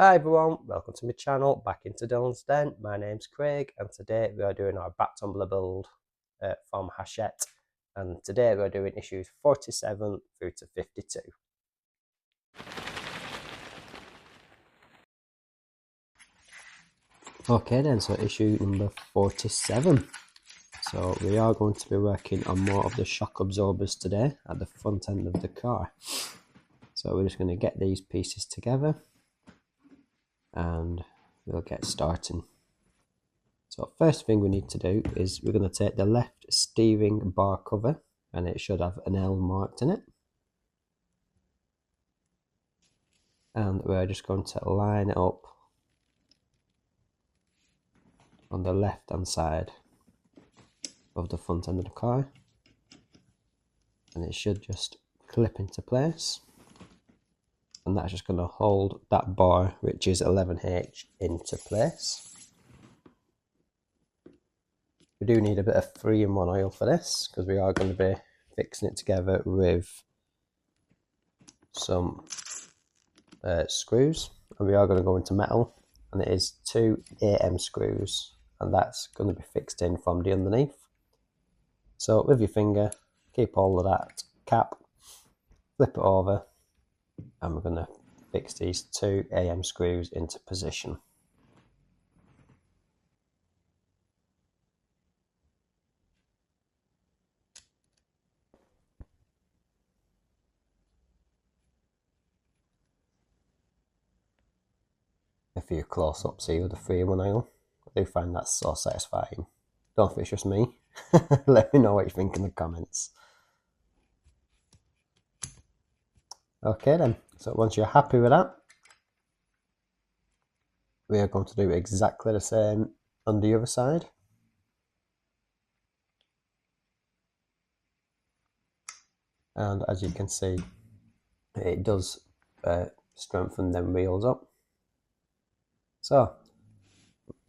Hi everyone, welcome to my channel, back into Dillon's Den. My name's Craig and today we are doing our Bat Tumbler build from Hachette, and today we are doing issues 47 through to 52. Okay then, so issue number 47. So we are going to be working on more of the shock absorbers today at the front end of the car. So we're just going to get these pieces together and we'll get started. So first thing we need to do is we're going to take the left steering bar cover, and it should have an L marked in it. And we're just going to line it up on the left hand side of the front end of the car. And it should just clip into place. And that's just going to hold that bar, which is 11H, into place. We do need a bit of 3-in-1 oil for this, because we are going to be fixing it together with some screws, and we are going to go into metal, and it is 2 AM screws, and that's going to be fixed in from the underneath. So with your finger, keep hold of that cap, flip it over, and we're going to fix these 2 AM screws into position. A few close-ups here with the 3-in-1 oil. I do find that so satisfying. Don't know if it's just me. Let me know what you think in the comments. Okay then, so once you're happy with that, we are going to do exactly the same on the other side. And as you can see, it does strengthen them wheels up. So,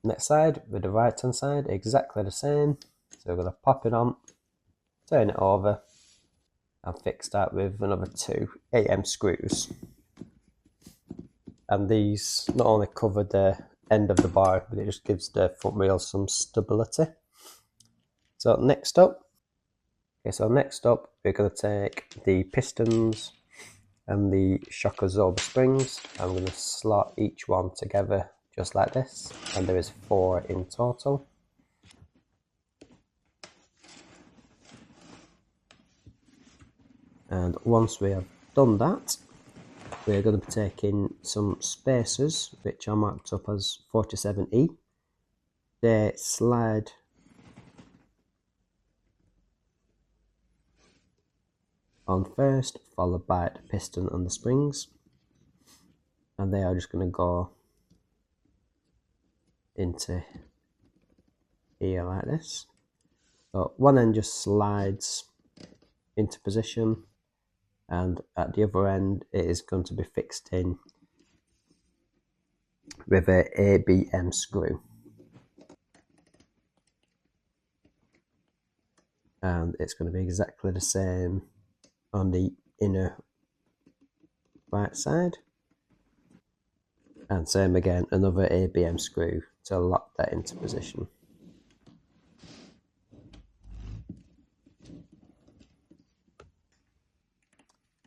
next side with the right hand side, exactly the same. So we're going to pop it on, turn it over, and fix that with another 2 AM screws. And these not only cover the end of the bar, but it just gives the front wheel some stability. So next up, we're going to take the pistons and the shock absorber springs. I'm going to slot each one together just like this, and there is 4 in total. And once we have done that, we're going to be taking some spacers, which are marked up as 47E. They slide on first, followed by the piston and the springs, and they are just going to go into here like this. So one end just slides into position, and at the other end it is going to be fixed in with a ABM screw, and it's going to be exactly the same on the inner right side, and same again, another ABM screw to lock that into position.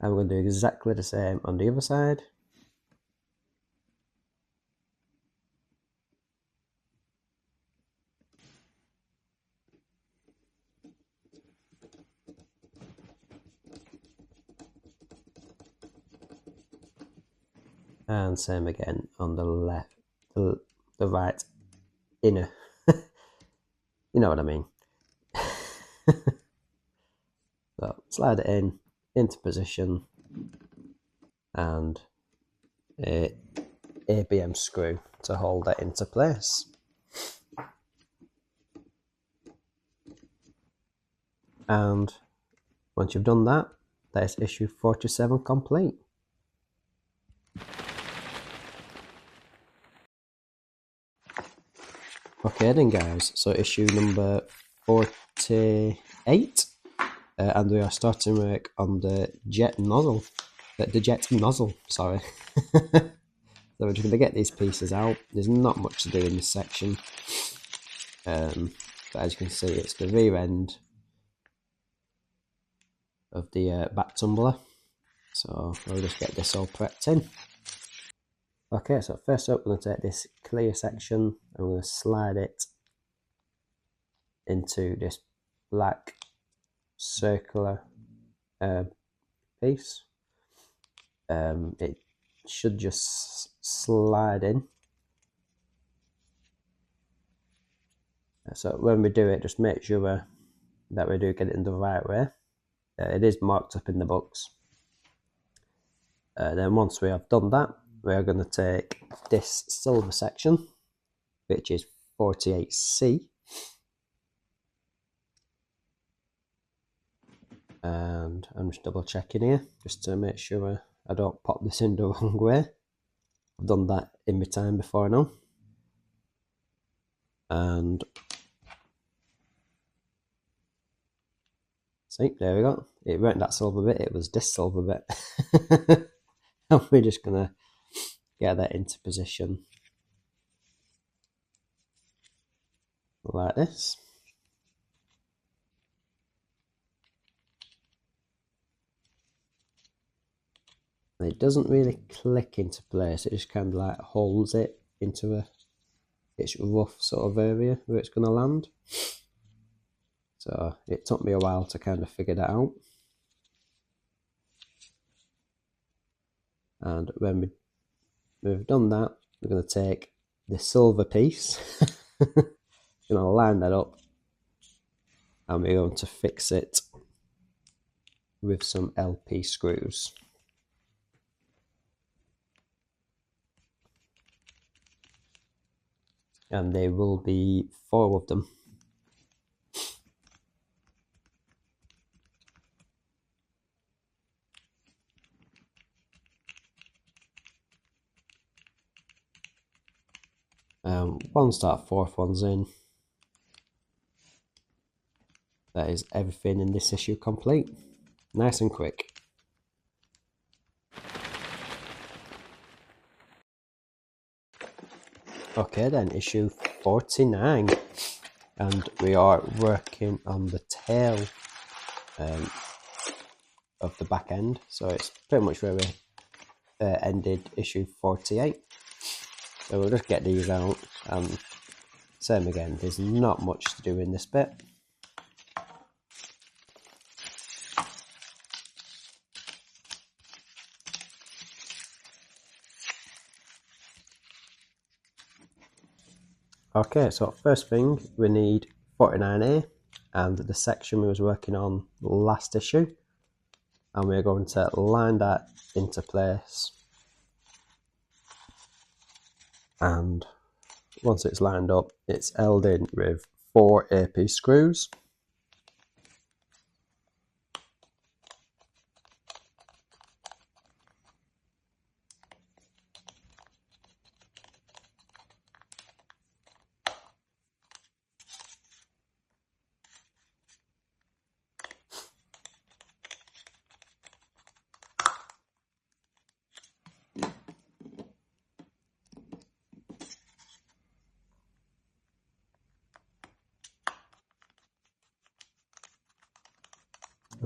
And we're going to do exactly the same on the other side. And same again on the left, the right inner. You know what I mean. So slide it into position, and a ABM screw to hold that into place. And once you've done that, that's issue 47 complete. Okay then guys, so issue number 48, and we are starting work on the jet nozzle, sorry. So we're just going to get these pieces out. There's not much to do in this section. But as you can see, it's the rear end of the Bat Tumbler. So we'll just get this all prepped in. Okay, so first up, we're going to take this clear section and we're going to slide it into this black circular piece. It should just slide in. So when we do it, just make sure that we do get it in the right way. It is marked up in the books. Then once we have done that, we are going to take this silver section, which is 48C, and I'm just double checking here just to make sure I don't pop this in the wrong way. I've done that in my time before now. And see, there we go. It weren't that silver bit, it was this silver bit. And we're just gonna get that into position like this. And it doesn't really click into place, it just kind of like holds it into its rough sort of area where it's going to land. So it took me a while to kind of figure that out. And when we've done that, we're going to take the silver piece, going to line that up, and we're going to fix it with some LP screws. And there will be 4 of them. Once that 4th one's in, that is everything in this issue complete. Nice and quick. Okay then, issue 49, and we are working on the tail of the back end, so it's pretty much where we ended issue 48. So we'll just get these out, and same again, there's not much to do in this bit. Okay, so first thing, we need 49A and the section we was working on last issue, and we're going to line that into place, and once it's lined up, it's held in with 4 AP screws.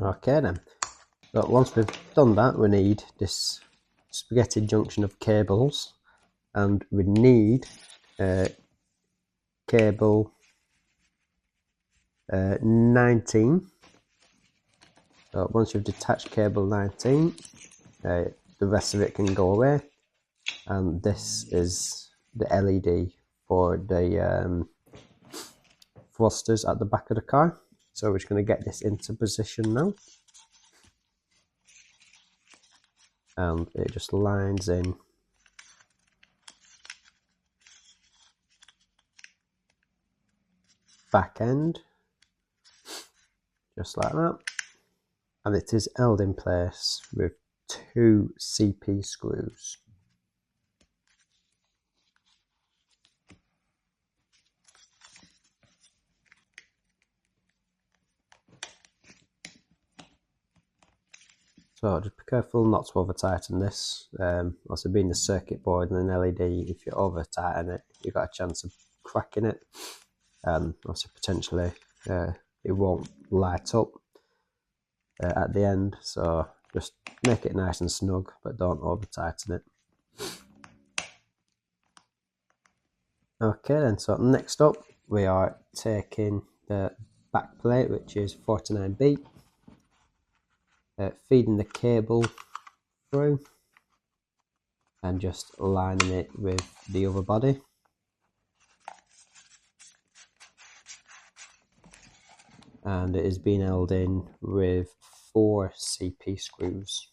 Okay then, so once we've done that, we need this spaghetti junction of cables, and we need cable 19. So once you've detached cable 19, the rest of it can go away, and this is the LED for the thrusters at the back of the car. So we're just going to get this into position now, and it just lines in back end just like that, and it is held in place with 2 CP screws. So just be careful not to over tighten this. Also being the circuit board and an LED, if you over tighten it, you've got a chance of cracking it, and also potentially it won't light up at the end. So just make it nice and snug, but don't over tighten it. Okay then, so next up we are taking the back plate, which is 49B, feeding the cable through and just lining it with the other body. And it is being held in with 4 CP screws.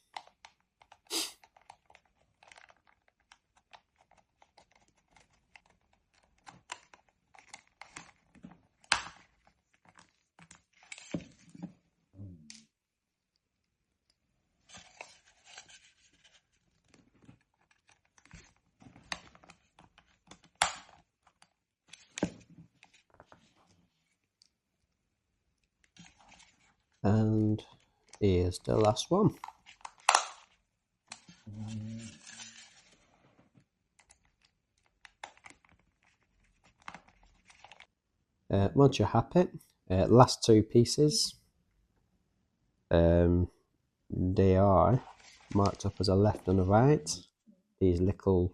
And here's the last one. Once you're happy, last 2 pieces, they are marked up as a left and a right. These little,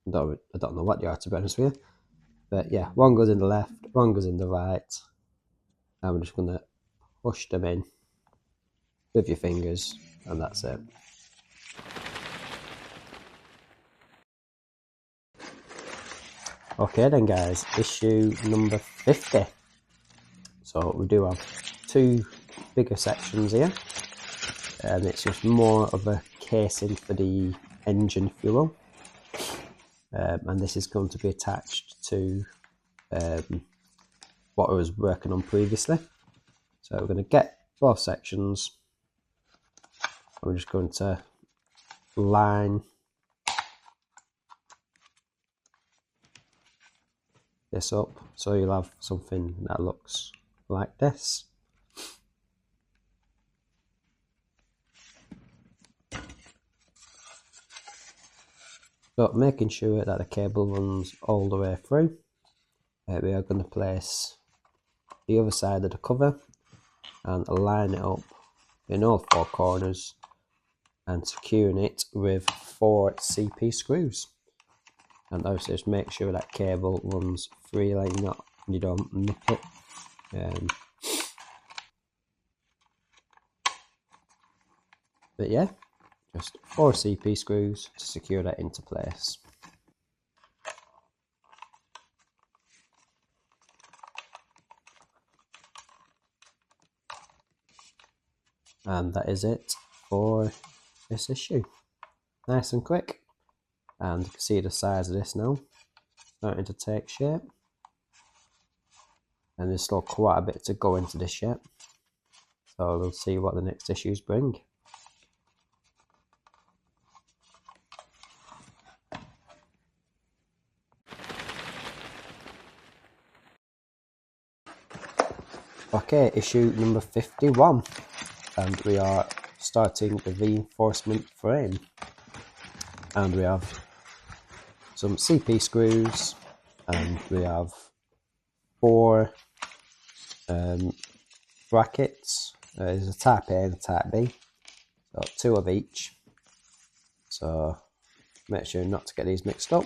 I don't know what they are, to be honest with you, but yeah, one goes in the left, one goes in the right, and we're just going to push them in with your fingers, and that's it. Okay then guys, issue number 50. So we do have 2 bigger sections here, and it's just more of a casing for the engine fuel, and this is going to be attached to what I was working on previously. So we're going to get both sections, and we're just going to line this up, so you'll have something that looks like this. So making sure that the cable runs all the way through, we are going to place the other side of the cover and line it up in all 4 corners and securing it with 4 CP screws. And also just make sure that cable runs freely, you don't nip it. But yeah, just 4 CP screws to secure that into place. And that is it for this issue. Nice and quick. And you can see the size of this now, starting to take shape. And there's still quite a bit to go into this yet. So we'll see what the next issues bring. Okay, issue number 51. And we are starting the reinforcement frame. And we have some CP screws, and we have 4 brackets. There's a type A and a type B, so 2 of each. So make sure not to get these mixed up.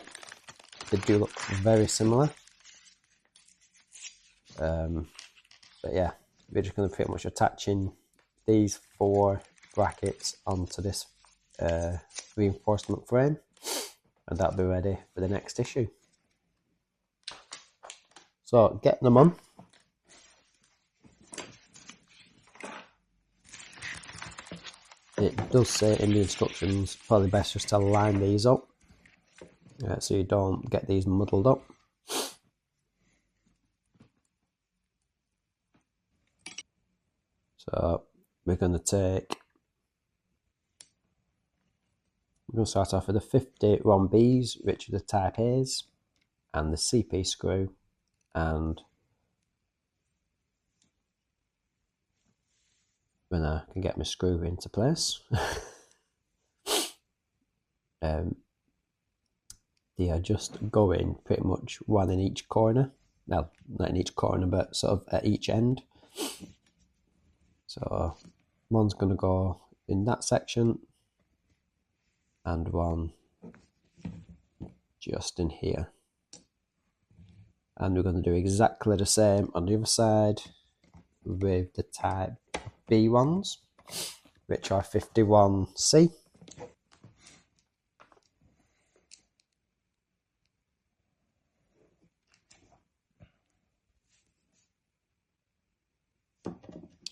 They do look very similar. But yeah, we're just going to pretty much attaching these 4 brackets onto this reinforcement frame, and that'll be ready for the next issue. So getting them on. It does say in the instructions, probably best just to line these up so you don't get these muddled up. So we're going to start off with the 51Bs, which are the type A's, and the CP screw, and when I can get my screw into place. They are just going pretty much one in each corner. Well, not in each corner, but sort of at each end. So one's going to go in that section and one just in here. And we're going to do exactly the same on the other side with the type B ones, which are 51C.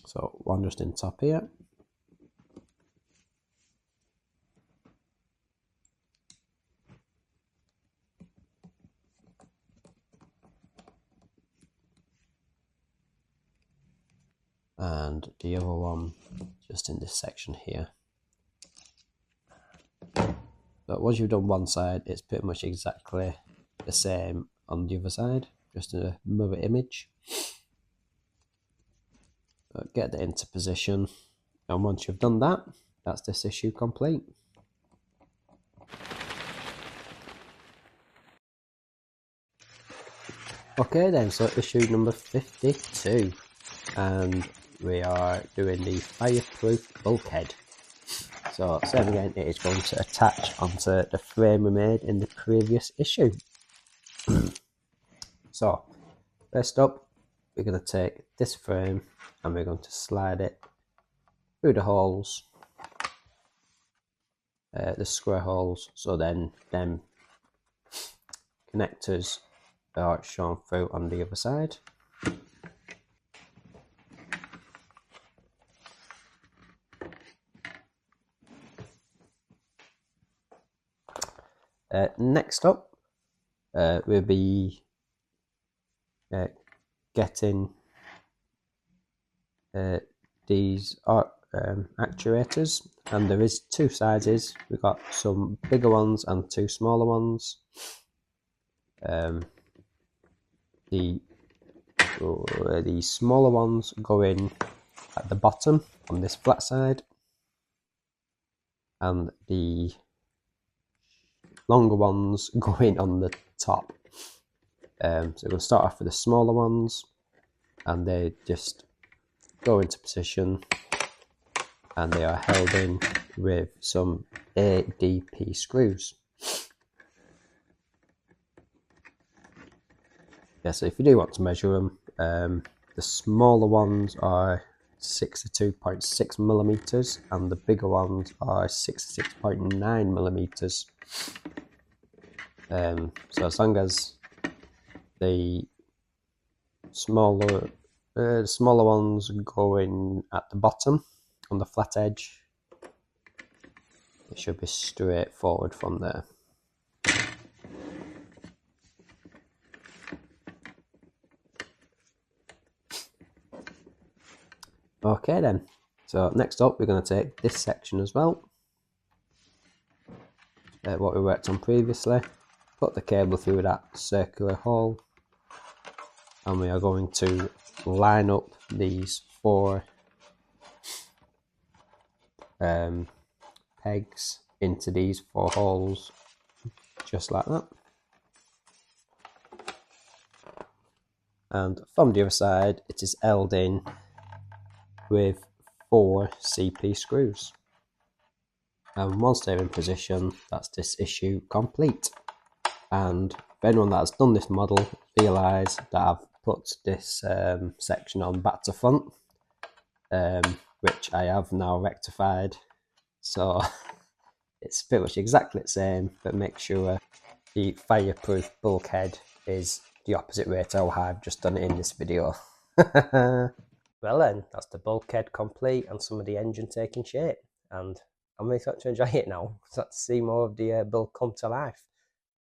So one just in top here. And the other one just in this section here. But once you've done one side, it's pretty much exactly the same on the other side, just a mirror image. But get that into position, and once you've done that, that's this issue complete. Okay then, so issue number 52, and we are doing the fireproof bulkhead. So same again, it is going to attach onto the frame we made in the previous issue. So first up, we're going to take this frame and we're going to slide it through the holes, the square holes, so then them connectors are shown through on the other side. Next up, we'll be getting these actuators, and there is two sizes. We've got some bigger ones and two smaller ones. The smaller ones go in at the bottom on this flat side, and the longer ones go in on the top. So we'll start off with the smaller ones, and they just go into position, and they are held in with some ADP screws. Yeah, so if you do want to measure them, the smaller ones are 62.6 millimeters, and the bigger ones are 66.9 millimeters. So as long as the smaller ones go in at the bottom on the flat edge, it should be straightforward from there. Okay then, so next up we're going to take this section as well, what we worked on previously, put the cable through that circular hole, and we are going to line up these four pegs into these four holes, just like that. And from the other side, it is held in with 4 CP screws. And once they're in position, that's this issue complete. And for anyone that has done this model, realise that I've put this section on back to front, which I have now rectified. So it's pretty much exactly the same, but make sure the fireproof bulkhead is the opposite way to how I've just done it in this video. Well then, that's the bulkhead complete and some of the engine taking shape, and I'm really starting to enjoy it now. Start to see more of the build come to life.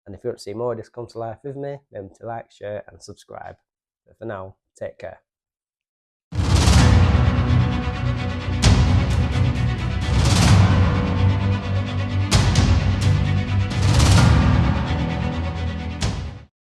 And if you want to see more of this come to life with me, remember to like, share and subscribe. But for now, take care.